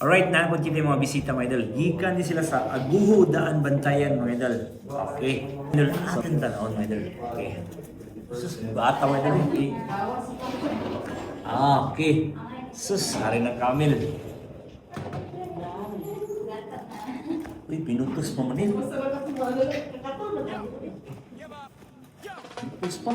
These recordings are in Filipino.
Alright, naabot kita yung mga bisita mga idol. Gikan din sila sa Aguho Daan Bantayan mga idol. Okay. Idol, atin tanawon mga idol. Okay. Sus, bata mga idol. Okay. Okay. Sus, hari na Kamil. Uy, pinutos pa man yun. Pinutos pa.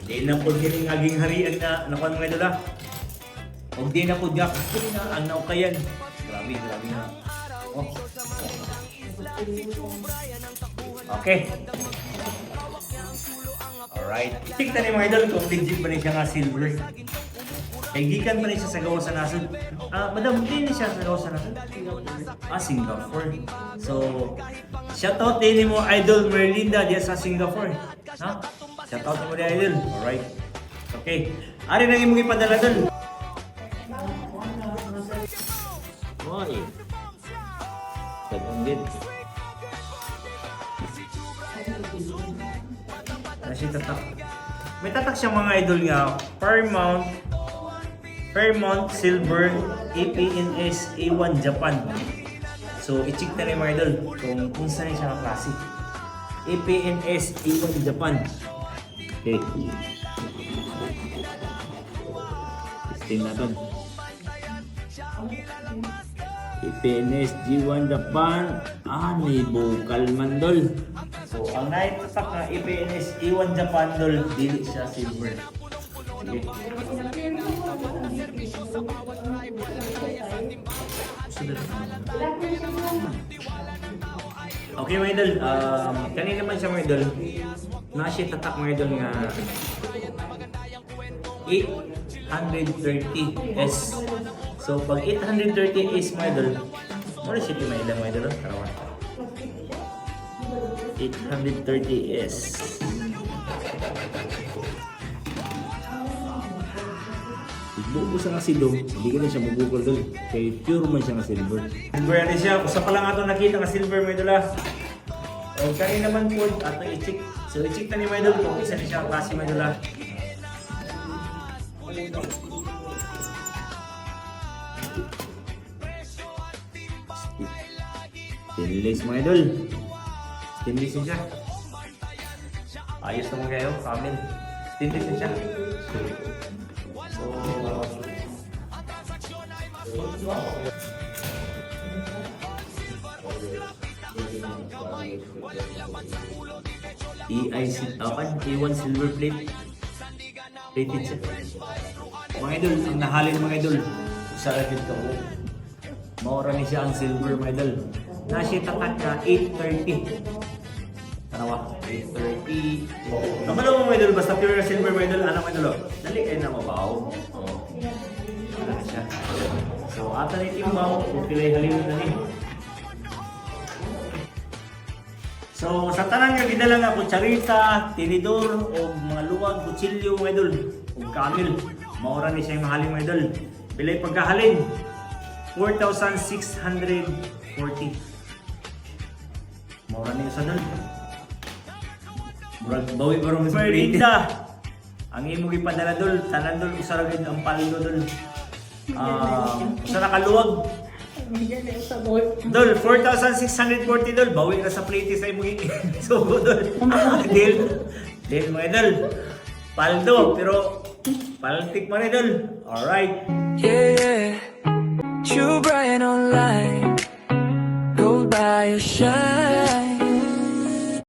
Di na po kining aging harian na nakuha mga idol. Huwag di na po gakakot na ang naukayan. Grabe na. Oh. Okay. Alright. Tignan ni mga idol kung legit ba niya nga silver. Kaya gikan ba niya sa gawa sa nasod? Madam, hindi niya siya sa gawa sa nasod? Singapore. So, shoutout din mo Idol Merlinda diya sa Singapore. Ha? Shoutout mo din Idol. Alright. Okay. Ari nang imong ipadala dun. Why? Tagundit. Kasi tatak. May tatak siya mga idol nga. Fairmount Silver APNS A1 Japan. So, i-check na rin mga idol kung saan siya klase. APNS A1 Japan. Okay. Testing natin. APNS G1 Japan. May bukal man dol. So, ang naitasak na APNS A1 Japan dol, dili siya silver. Okay. Okay mga idol, kanina naman siya mga idol, nasi tatak mga idol nga 830S. So pag 830S mga idol, muna siya mga idol mga idol, karawan 830S. Buko sa nga silong, hindi ka na siya mabukol doon. Kaya pure man siya nga silver. Silver na siya, usa pa lang ato nakita nga silver mga idol. O kanina naman po, ato i-check. So i-check na ni mga idol kung isa na siya klase mga idol. Stainless mga idol. Stainless na siya. Ayos naman kayo, Kamil. Stainless na siya. EIC, A1 silver plate. Plated siya. Mga idol, ang nahalin mga idol, sa rapid ka po. Maura ni siya ang silver mga idol. Nasi tatak na 830. Tanawa, 830. Kamalo mo mga idol, basta pure silver mga idol, anak mga idol. Dali kayo na mabaw. Wala na siya. So, ata na itimbaw, kung pilay halin na rin. So, sa tanan nga gidala nga kutsarita, tinidor, o mga luwag, kutsilyo mga idol, o kamil. Maura ni siya yung mahaling mga idol. Pilay pagkahalin, 4,640. Maura ni sa dol. Murag bawi barong mas Merlinda. Ang imo gipadala dol, tanan dol usaragid ang paldo dol. Sa nakaluwag. Dol, 4,640 dol. Bawi na sa plate sa imo sugo dol. Deal mga dol. Paldo, pero paltik mo rin dol. Alright. Yeah, True Brian online. Gold by a shine.